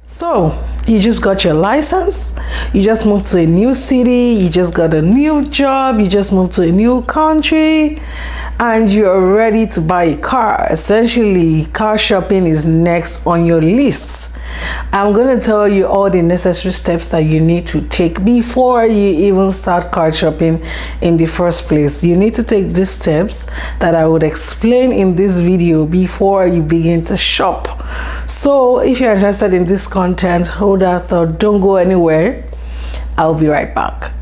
So, you just got your license, you just moved to a new city, you just got a new job, you just moved to a new country, and you're ready to buy a car. Essentially, car shopping is next on your list. I'm going to tell you all the necessary steps that you need to take before you even start car shopping in the first place. You need to take these steps that I would explain in this video before you begin to shop. So if you're interested in this content, hold that thought, don't go anywhere. I'll be right back.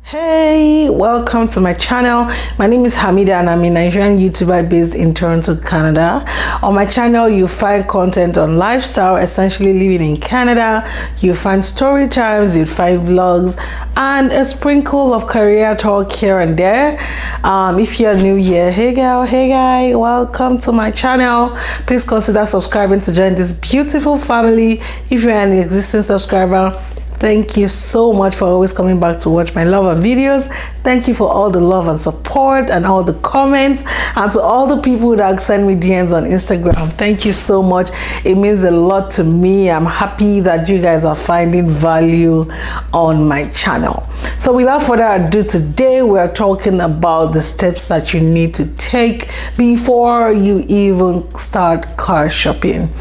Hey, welcome to my channel. My name is Hamida and I'm a Nigerian YouTuber based in Toronto, Canada. On my channel, you find content on lifestyle, essentially living in Canada. You find story times, you find vlogs, and a sprinkle of career talk here and there. If you're new here, hey girl, hey guy, welcome to my channel. Please consider subscribing to join this beautiful family. If you're an existing subscriber, thank you so much for always coming back to watch my love and videos. Thank you for all the love and support and all the comments, and to all the people that send me DMs on Instagram. Thank you so much. It means a lot to me. I'm happy that you guys are finding value on my channel. So without further ado, today we're talking about the steps that you need to take before you even start car shopping.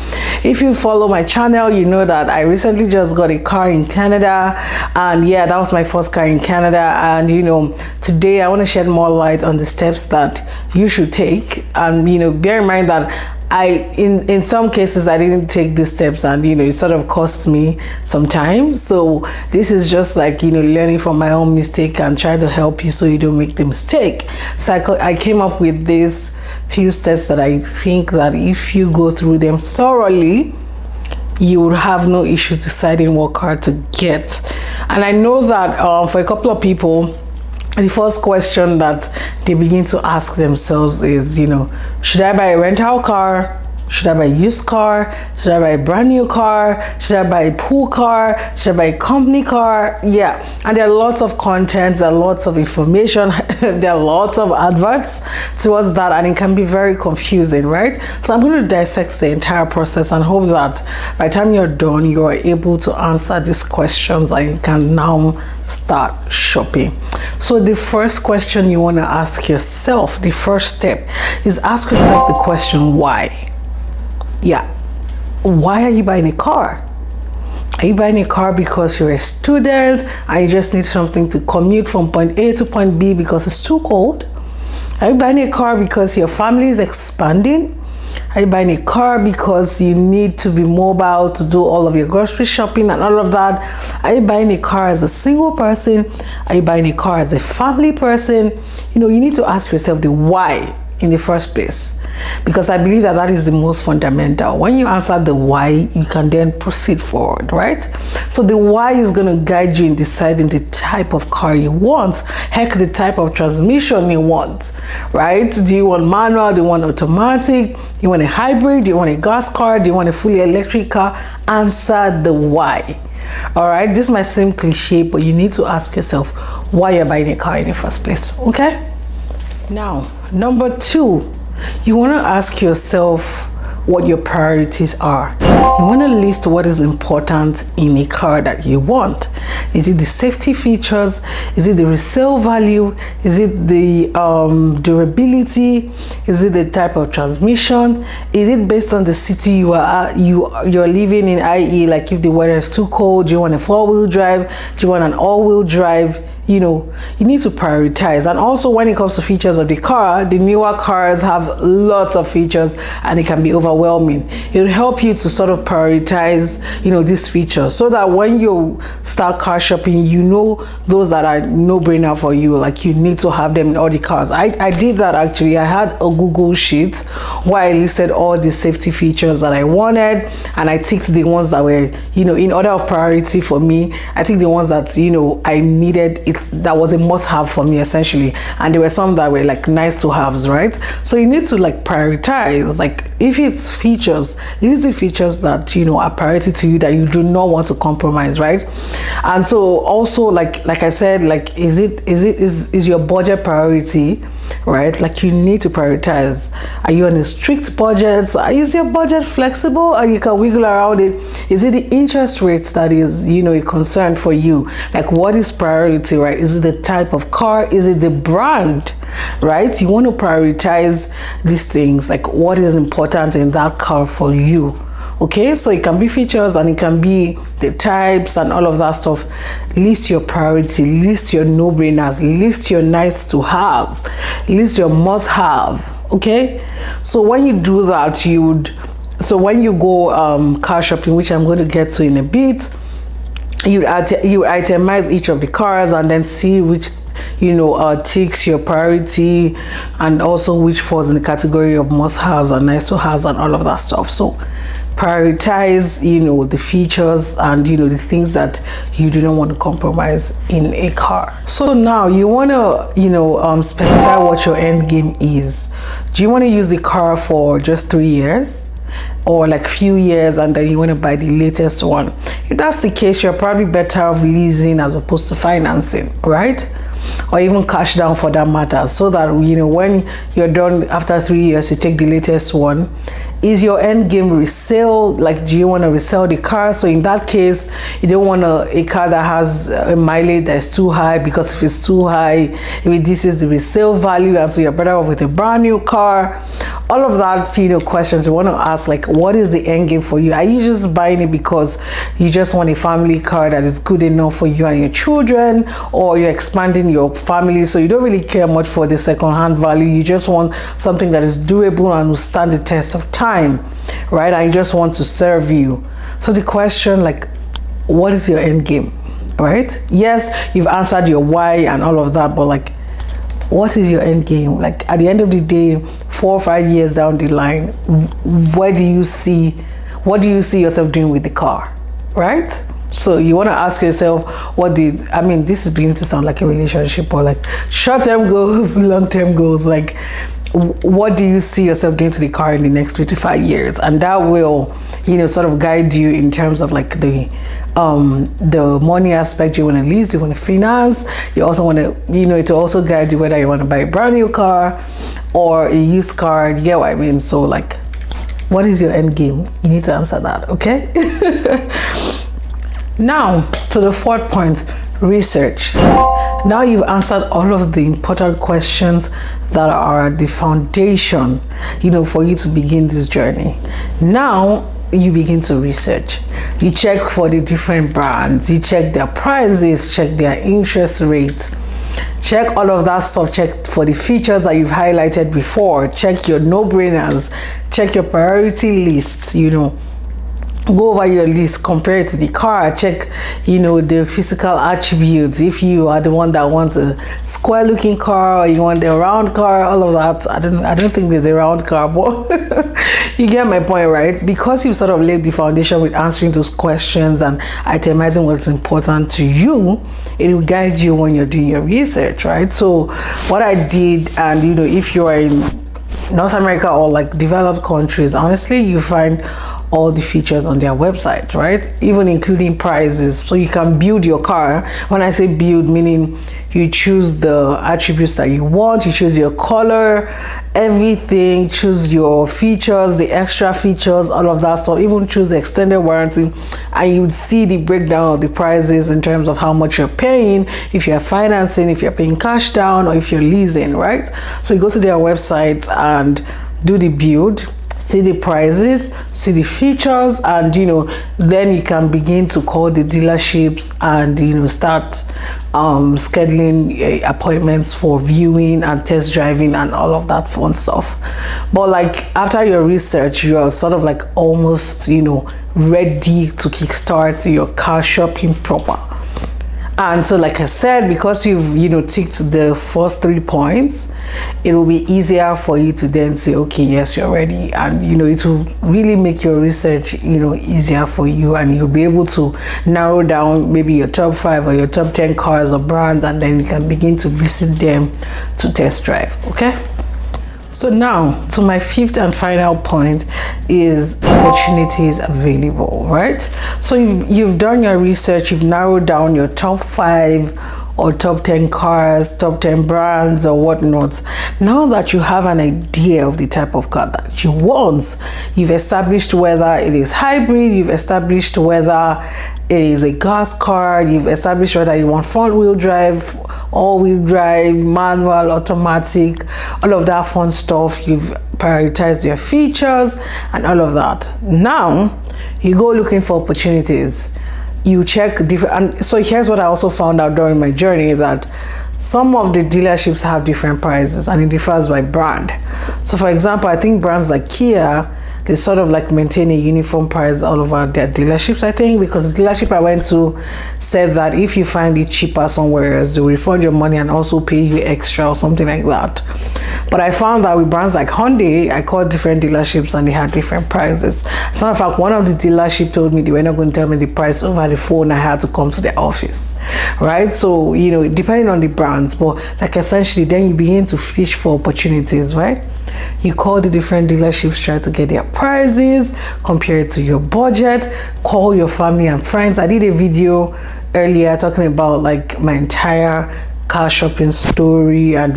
If you follow my channel, you know that I recently just got a car in Canada, and yeah, that was my first car in Canada. And you know, today I want to shed more light on the steps that you should take. And you know, bear in mind that in some cases I didn't take these steps, and you know, it sort of cost me some time. So this is just like, you know, learning from my own mistake and trying to help you so you don't make the mistake. So I came up with these few steps that I think that if you go through them thoroughly, you would have no issues deciding what car to get. And I know that for a couple of people, the first question that they begin to ask themselves is, you know, should I buy a rental car? Should I buy a used car? Should I buy a brand new car? Should I buy a pool car? Should I buy a company car? Yeah, and there are lots of content, there are lots of information, there are lots of adverts towards that, and it can be very confusing, right? So I'm going to dissect the entire process and hope that by the time you're done, you are able to answer these questions and you can now start shopping. So the first question you want to ask yourself, the first step, is ask yourself the question, why? Yeah, why are you buying a car? Are you buying a car because you're a student and you just need something to commute from point A to point B because it's too cold? Are you buying a car because your family is expanding? Are you buying a car because you need to be mobile to do all of your grocery shopping and all of that? Are you buying a car as a single person? Are you buying a car as a family person? You know, you need to ask yourself the why in the first place, because I believe that that is the most fundamental. When you answer the why, you can then proceed forward, right? So the why is going to guide you in deciding the type of car you want, heck, the type of transmission you want, right? Do you want manual? Do you want automatic? Do you want a hybrid? Do you want a gas car? Do you want a fully electric car? Answer the why. All right, this might seem cliche, but you need to ask yourself why you're buying a car in the first place. Okay, now number two, you want to ask yourself what your priorities are. You want to list what is important in a car that you want. Is it the safety features? Is it the resale value? Is it the durability? Is it the type of transmission? Is it based on the city you're living in, i.e. like if the weather is too cold, do you want a four-wheel drive? Do you want an all-wheel drive? You know, you need to prioritize. And also, when it comes to features of the car, the newer cars have lots of features and it can be overwhelming. It will help you to sort of prioritize, you know, these features, so that when you start car shopping, you know those that are no-brainer for you, like you need to have them in all the cars. I did that actually. I had a Google sheet where I listed all the safety features that I wanted, and I ticked the ones that were, you know, in order of priority for me. I think the ones that, you know, I needed it that was a must-have for me essentially, and there were some that were like nice to haves, right? So you need to like prioritize. Like if it's features, these are the features that are priority to you, that you do not want to compromise, right? And so also like I said, like is your budget priority, right? Like you need to prioritize. Are you on a strict budget? Is your budget flexible and you can wiggle around it? Is it the interest rates that is a concern for you? Like what is priority, right? Is it the type of car? Is it the brand, right? You want to prioritize these things, like what is important in that car for you. Okay, so it can be features and it can be the types and all of that stuff. List your priority, list your no-brainers, list your nice to have, list your must have. Okay, so when you do that, when you go car shopping, which I'm going to get to in a bit, you itemize each of the cars and then see which ticks your priority, and also which falls in the category of must-haves and nice-to-haves and all of that stuff. So prioritize the features and the things that you do not want to compromise in a car. So now you want to specify what your end game is. Do you want to use the car for just 3 years, or like few years, and then you want to buy the latest one? If that's the case, you're probably better off leasing as opposed to financing, right? Or even cash down for that matter, so that when you're done after 3 years, you take the latest one. Is your end game resale? Like, do you want to resell the car? So in that case, you don't want a car that has a mileage that's too high, because if it's too high, if this is the resale value, and so you're better off with a brand new car. All of that questions you want to ask, like what is the end game for you? Are you just buying it because you just want a family car that is good enough for you and your children, or you're expanding your family, so you don't really care much for the second-hand value? You just want something that is durable and will stand the test of time, right? And you just want to serve you. So the question, like, what is your end game, right? Yes, you've answered your why and all of that, but like, what is your end game? Like at the end of the day, 4 or 5 years down the line, what do you see yourself doing with the car, right? So you want to ask yourself, this is beginning to sound like a relationship, or like short-term goals, long-term goals. Like, what do you see yourself doing to the car in the next 3 to 5 years? And that will sort of guide you in terms of like the money aspect. You want to lease, you want to finance, you also want to it will also guide you whether you want to buy a brand new car or a used car. You get what I mean? So like, what is your end game? You need to answer that. Okay. Now to the fourth point, research. Now you've answered all of the important questions that are the foundation for you to begin this journey. Now you begin to research. You check for the different brands, you check their prices, check their interest rates, check all of that stuff, check for the features that you've highlighted before, check your no-brainers, check your priority lists. Go over your list, compare it to the car, check the physical attributes. If you are the one that wants a square looking car, or you want a round car, all of that. I don't think there's a round car, but you get my point, right? Because you sort of laid the foundation with answering those questions and itemizing what's important to you, it will guide you when you're doing your research, right? So what I did, and if you are in North America or like developed countries, honestly, you find all the features on their website, right? Even including prices, so you can build your car. When I say build, meaning you choose the attributes that you want, you choose your color, everything, choose your features, the extra features, all of that stuff, even choose the extended warranty, and you would see the breakdown of the prices in terms of how much you're paying, if you're financing, if you're paying cash down, or if you're leasing, right? So you go to their website and do the build, see the prices, see the features, and then you can begin to call the dealerships and start scheduling appointments for viewing and test driving and all of that fun stuff. But like after your research, you are sort of like almost ready to kickstart your car shopping proper. And so, like I said, because you've ticked the first 3 points, it will be easier for you to then say, okay, yes, you're ready. And it will really make your research easier for you, and you'll be able to narrow down maybe your top 5 or your top 10 cars or brands, and then you can begin to visit them to test drive. Okay. So now to my 5th and final point is opportunities available, right? So you've done your research, you've narrowed down your top 5 or top 10 cars, top 10 brands or whatnot. Now that you have an idea of the type of car that you want, you've established whether it is hybrid, you've established whether it is a gas car, you've established whether you want front-wheel drive, all-wheel drive, manual, automatic, all of that fun stuff. You've prioritized your features and all of that. Now you go looking for opportunities. You check different, and so here's what I also found out during my journey, that some of the dealerships have different prices and it differs by brand. So for example, I think brands like Kia, they sort of like maintain a uniform price all over their dealerships, I think, because the dealership I went to said that if you find it cheaper somewhere else, they'll refund your money and also pay you extra or something like that. But I found that with brands like Hyundai, I called different dealerships and they had different prices. As a matter of fact, one of the dealerships told me they were not going to tell me the price over the phone. I had to come to the office, right? So, depending on the brands, but like essentially then you begin to fish for opportunities, right? You call the different dealerships, try to get their prices, compare it to your budget, call your family and friends. I did a video earlier talking about like my entire car shopping story and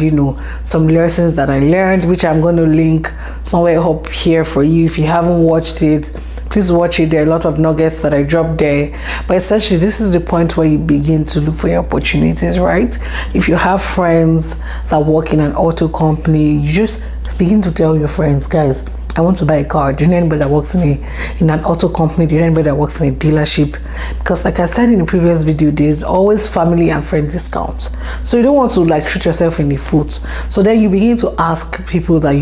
some lessons that I learned, which I'm going to link somewhere up here for you. If you haven't watched it, please watch it. There are a lot of nuggets that I dropped there. But essentially, this is the point where you begin to look for your opportunities, right? If you have friends that work in an auto company, you just begin to tell your friends, guys, I want to buy a car. Do you know anybody that works in an auto company? Do you know anybody that works in a dealership? Because like I said in the previous video, there's always family and friend discounts. So you don't want to like shoot yourself in the foot. So then you begin to ask people that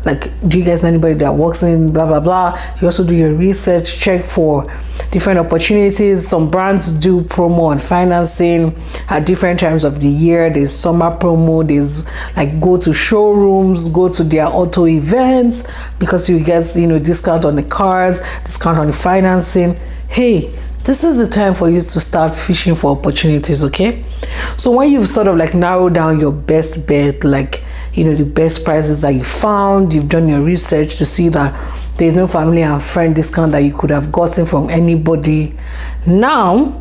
like, do you guys know anybody that works in blah blah blah? You also do your research, check for different opportunities. Some brands do promo and financing at different times of the year. There's summer promo, there's like go to showrooms, go to their auto events, because you get discount on the cars, discount on the financing. Hey, this is the time for you to start fishing for opportunities. Okay, so when you've sort of like narrowed down your best bet, like the best prices that you found, you've done your research to see that there's no family and friend discount that you could have gotten from anybody. Now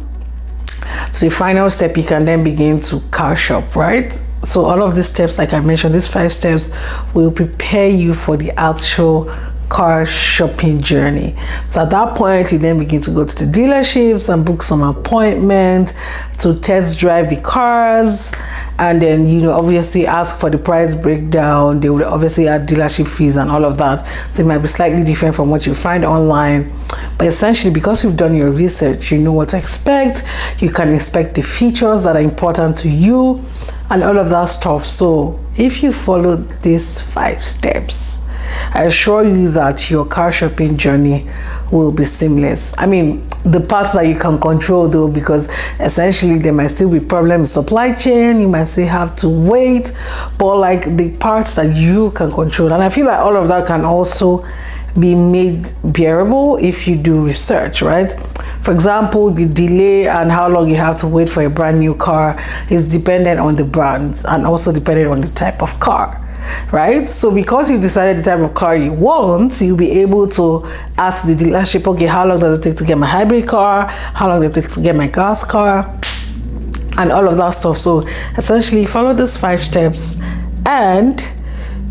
to the final step, you can then begin to car shop, right? So all of these steps, like I mentioned, these 5 steps will prepare you for the actual car shopping journey. So at that point, you then begin to go to the dealerships and book some appointment to test drive the cars, and then obviously ask for the price breakdown. They will obviously add dealership fees and all of that, so it might be slightly different from what you find online. But essentially, because you've done your research, you know what to expect. You can expect the features that are important to you and all of that stuff. So if you follow these 5 steps, I assure you that your car shopping journey will be seamless. I mean, the parts that you can control though, because essentially there might still be problems supply chain, you might still have to wait, but like the parts that you can control, and I feel like all of that can also be made bearable if you do research, right? For example, the delay and how long you have to wait for a brand new car is dependent on the brand and also dependent on the type of car, right? So because you decided the type of car you want, you'll be able to ask the dealership, okay, how long does it take to get my hybrid car? How long does it take to get my gas car? And all of that stuff. So essentially follow these 5 steps and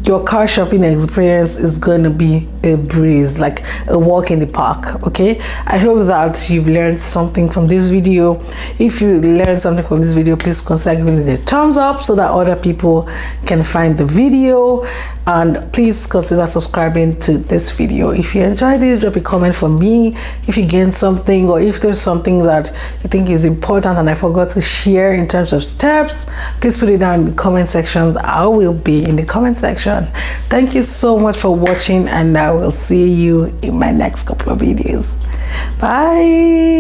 your car shopping experience is going to be a breeze, like a walk in the park. Okay, I hope that you've learned something from this video. If you learned something from this video, please consider giving it a thumbs up so that other people can find the video, and please consider subscribing to this video. If you enjoyed this, drop a comment for me. If you gained something, or if there's something that you think is important and I forgot to share in terms of steps, please put it down in the comment sections. I will be in the comment section. Thank you so much for watching, and I will see you in my next couple of videos. Bye.